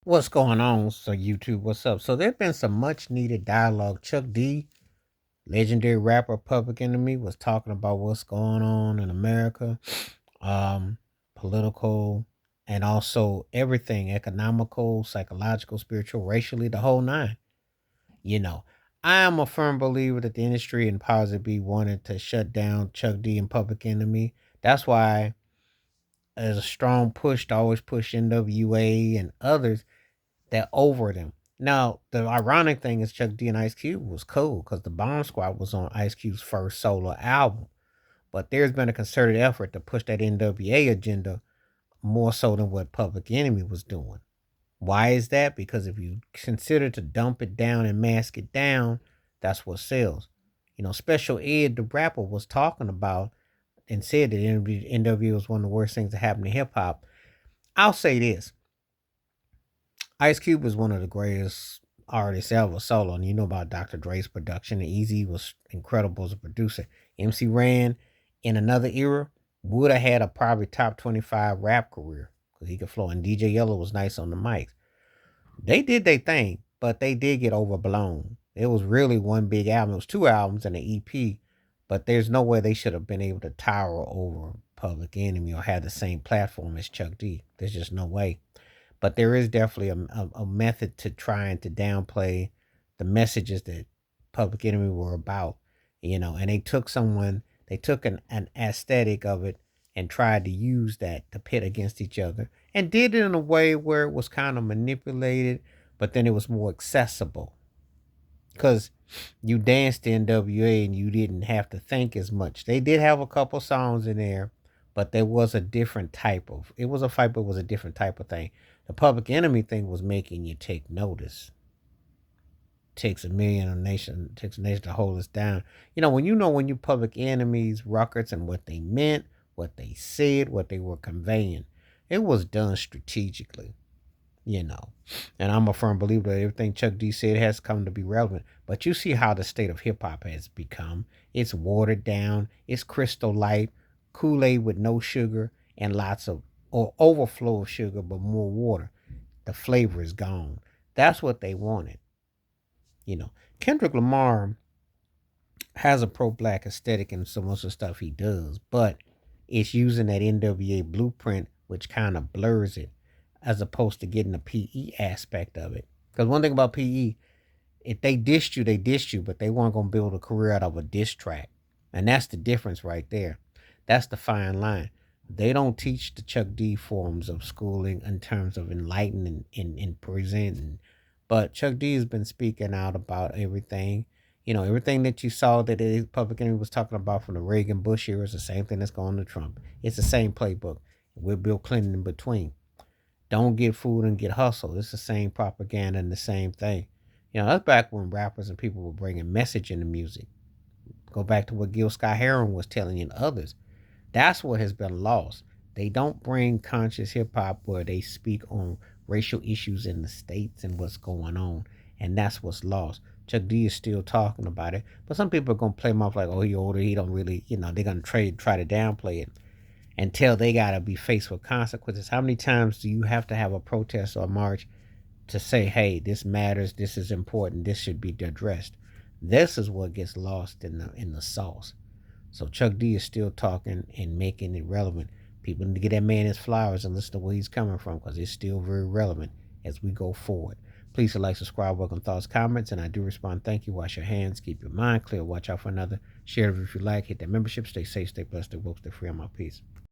What's going on? So YouTube, what's up? So there's been some much needed dialogue. Chuck D, legendary rapper, Public Enemy, was talking about what's going on in America, um, political, and also everything, economical, psychological, spiritual, racially, the whole nine. You know, I am a firm believer that the industry and powers that be wanted to shut down Chuck D and Public Enemy. That's why there's a strong push to always push NWA and others that over them. Now, the ironic thing is Chuck D and Ice Cube was cool because the Bomb Squad was on Ice Cube's first solo album. But there's been a concerted effort to push that NWA agenda more so than what Public Enemy was doing. Why is that? Because if you consider to dump it down and mask it down, that's what sells. Special Ed, the rapper, was talking about and said that NWA was one of the worst things that happened to hip hop. I'll say this: Ice Cube is one of the greatest artists ever solo, and you know about Dr. Dre's production. Easy was incredible as a producer. MC Ran, in another era, would have had a probably top 25 rap career because he could flow. And DJ Yellow was nice on the mics. They did their thing, but they did get overblown. It was really one big album. It was two albums and an EP, but there's no way they should have been able to tower over Public Enemy or have the same platform as Chuck D. There's just no way. But there is definitely a method to trying to downplay the messages that Public Enemy were about, and they took an aesthetic of it and tried to use that to pit against each other and did it in a way where it was kind of manipulated, but then it was more accessible because you danced to NWA and you didn't have to think as much. They did have a couple songs in there, but there was a different type of. It was a fight, but it was a different type of thing. The Public Enemy thing was making you take notice. Takes takes a nation to hold us down. When you Public Enemies records and what they meant, what they said, what they were conveying, it was done strategically you know. And I'm a firm believer that everything Chuck D said has come to be relevant. But you see how the state of hip hop has become. It's watered down, it's crystal light, Kool-Aid with no sugar and lots of or overflow of sugar but more water. The flavor is gone. That's what they wanted. You know. Kendrick Lamar has a pro black aesthetic in so much of the stuff he does, but it's using that NWA blueprint which kind of blurs it as opposed to getting the PE aspect of it. Because one thing about PE, if they dissed you, they dissed you, but they weren't going to build a career out of a diss track. And that's the difference right there. That's the fine line. They don't teach the Chuck D forms of schooling in terms of enlightening and presenting. But Chuck D has been speaking out about everything. Everything that you saw that the Republican was talking about from the Reagan Bush era is the same thing that's going to Trump. It's the same playbook with Bill Clinton in between. Don't get food and get hustle. It's the same propaganda and the same thing. That's back when rappers and people were bringing message into music. Go back to what Gil Scott Heron was telling you and others. That's what has been lost. They don't bring conscious hip hop where they speak on racial issues in the states and what's going on, and that's what's lost. Chuck D is still talking about it, but some people are gonna play him off like, oh, he older, he don't really, they're gonna try to downplay it until they gotta be faced with consequences. How many times do you have to have a protest or a march to say, hey, this matters, this is important, this should be addressed? This is what gets lost in the sauce. So Chuck D is still talking and making it relevant. People need to get that man his flowers and listen to where he's coming from because it's still very relevant as we go forward. Please like, subscribe, welcome thoughts, comments, and I do respond. Thank you. Wash your hands, keep your mind clear, watch out for another. Share it if you like, hit that membership, stay safe, stay blessed, stay woke, stay free. I'm out. Peace.